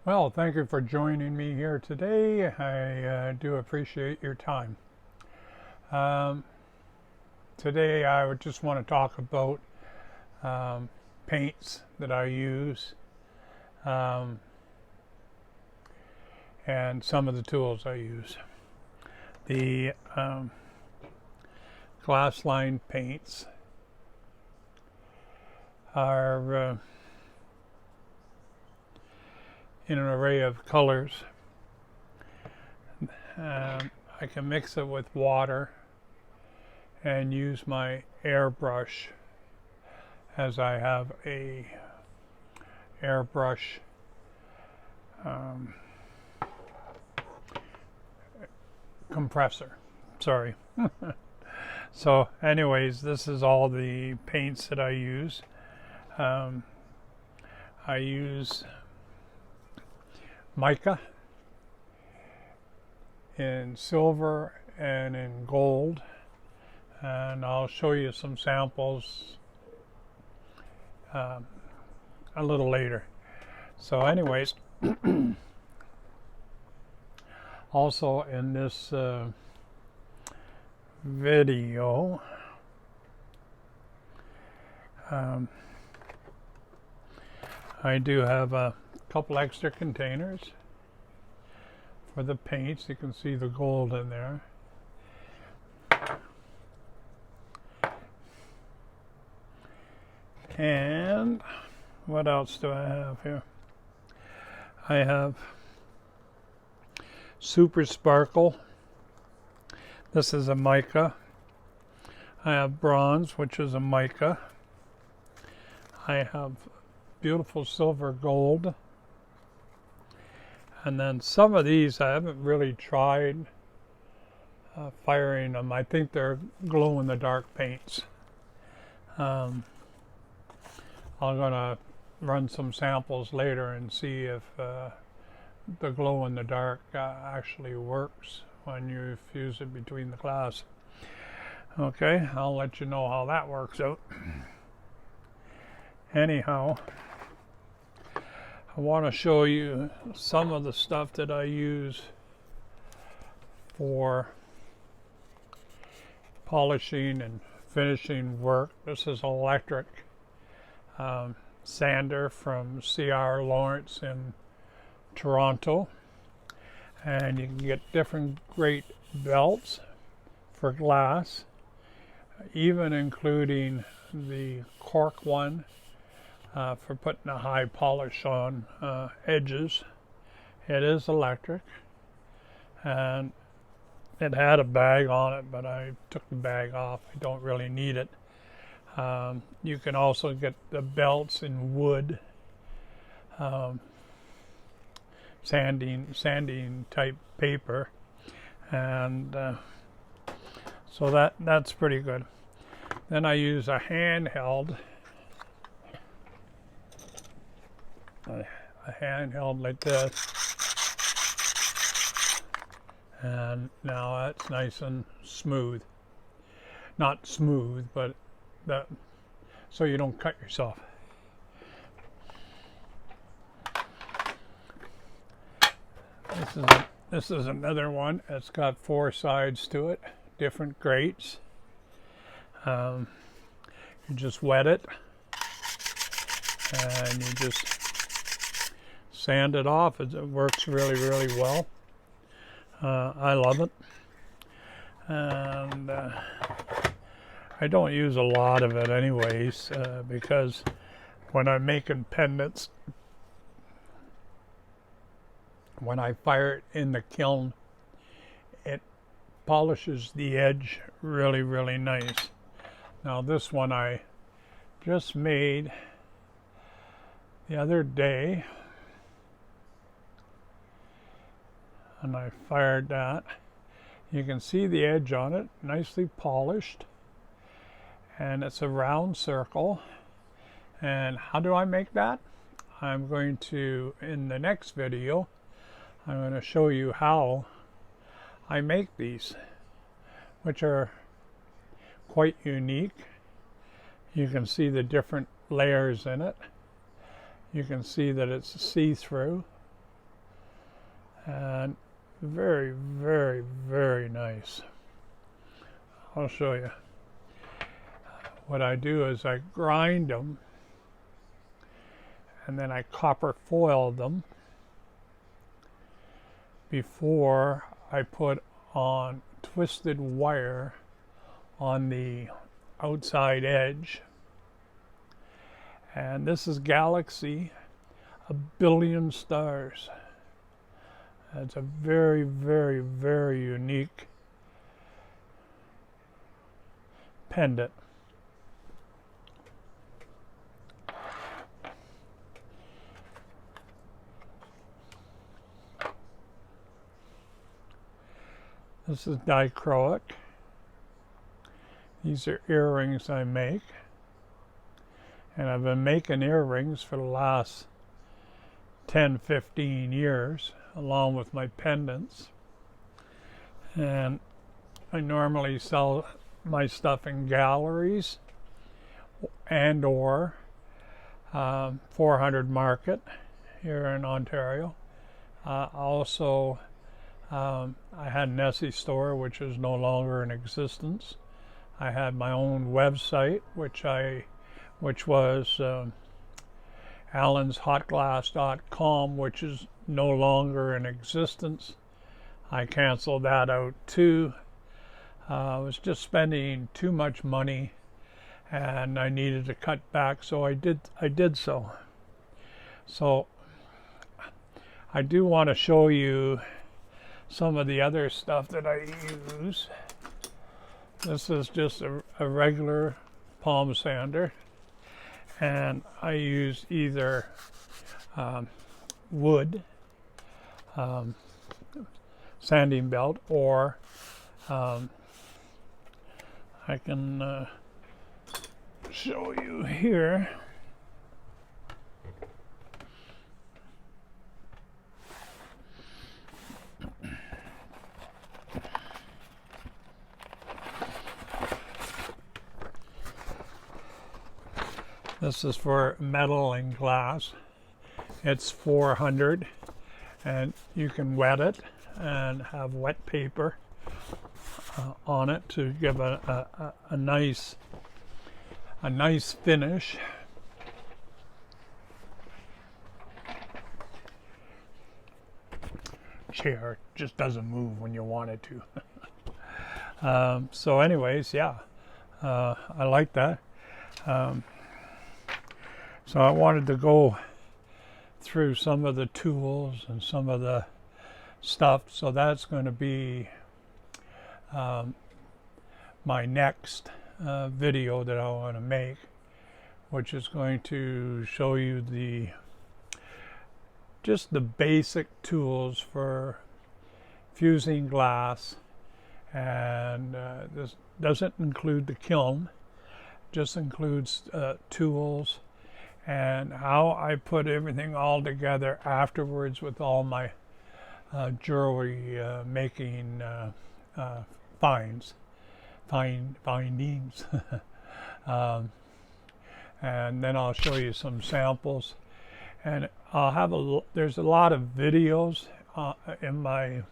Well, thank you for joining me here today. I do appreciate your time. Um, Today I would just want to talk about paints that I use um, and some of the tools I use. The GlassLine paints are in an array of colors. I can mix it with water and use my airbrush, as I have a airbrush compressor. Sorry. So anyways, this is all the paints that I use. I use Mica in silver and in gold, and I'll show you some samples a little later. So anyways, also in this video I do have a couple extra containers for the paints. You can see the gold in there. And what else do I have here? I have Super Sparkle. This is a mica. I have bronze, which is a mica. I have beautiful silver gold. And then some of these I haven't really tried firing them. I think they're glow-in-the-dark paints. I'm gonna run some samples later and see if the glow-in-the-dark actually works when you fuse it between the glass. Okay, I'll let you know how that works out. Anyhow, I want to show you some of the stuff that I use for polishing and finishing work. This is electric sander from C.R. Lawrence in Toronto, and you can get different great belts for glass, even including the cork one for putting a high polish on edges. It is electric, and it had a bag on it, but I took the bag off. I don't really need it. You can also get the belts in wood, sanding type paper, and so that's pretty good. Then I use a handheld like this, and now that's nice and smooth. Not smooth, but that, so you don't cut yourself. This is another one. It's got 4 sides to it, different grates. You just wet it and you just sand it off. It works really well. I love it, and I don't use a lot of it anyways, because when I'm making pendants, when I fire it in the kiln, it polishes the edge really nice. Now this one I just made the other day, and I fired that. You can see the edge on it, nicely polished, and it's a round circle. And how do I make that? I'm going to, in the next video, I'm going to show you how I make these, which are quite unique. You can see the different layers in it. You can see that it's see-through. and very, very, very nice. I'll show you. What I do is I grind them and then I copper foil them before I put on twisted wire on the outside edge. And this is Galaxy, a billion stars. It's a very, very, very unique pendant. This is dichroic. These are earrings I make. And I've been making earrings for the last 10, 15 years, along with my pendants. And I normally sell my stuff in galleries and or 400 Market here in Ontario. Also, I had an Etsy store, which is no longer in existence. I had my own website, which was allenshotglass.com, which is no longer in existence. I canceled that out too. I was just spending too much money, and I needed to cut back, so I did so. So I do want to show you some of the other stuff that I use. This is just a regular palm sander, and I use either wood sanding belt, or I can show you here. This is for metal and glass. It's 400, and you can wet it and have wet paper on it to give a nice finish. Chair just doesn't move when you want it to. So anyways, yeah, I like that. So I wanted to go through some of the tools and some of the stuff. So that's going to be my next video that I want to make, which is going to show you just the basic tools for fusing glass. And this doesn't include the kiln, just includes tools, and how I put everything all together afterwards with all my jewelry making findings. And then I'll show you some samples, and I'll have there's a lot of videos in my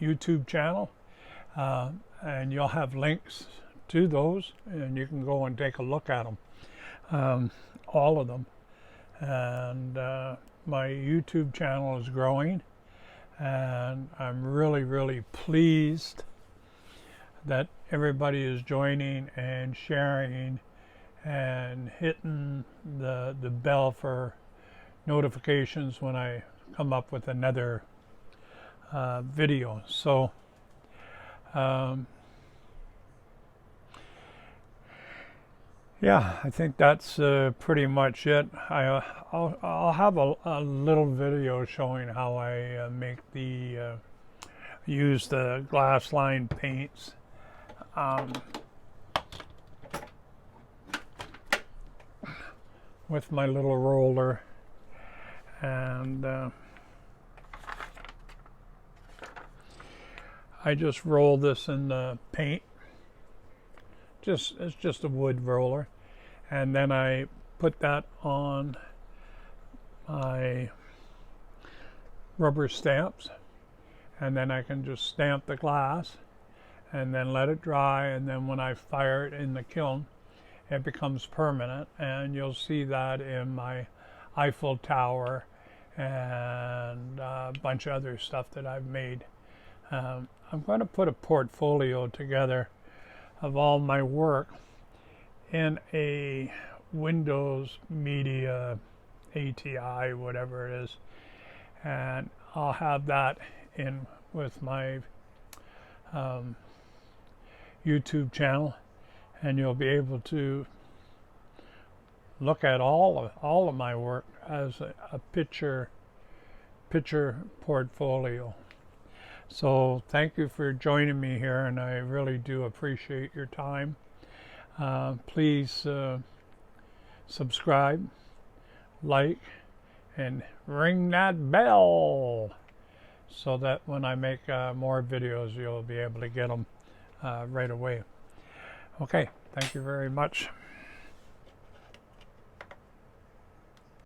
YouTube channel, and you'll have links to those, and you can go and take a look at them. All of them. And my YouTube channel is growing, and I'm really, really pleased that everybody is joining and sharing and hitting the bell for notifications when I come up with another video. So yeah, I think that's pretty much it. I'll have a little video showing how I use the GlassLine paints. With my little roller, and I just roll this in the paint. It's just a wood roller, and then I put that on my rubber stamps, and then I can just stamp the glass and then let it dry, and then when I fire it in the kiln it becomes permanent. And you'll see that in my Eiffel Tower and a bunch of other stuff that I've made. I'm going to put a portfolio together of all my work in a Windows Media ATI, whatever it is, and I'll have that in with my YouTube channel, and you'll be able to look at all of my work as a picture portfolio. So thank you for joining me here, and I really do appreciate your time. Please subscribe, like, and ring that bell so that when I make more videos you'll be able to get them right away. Okay, thank you very much.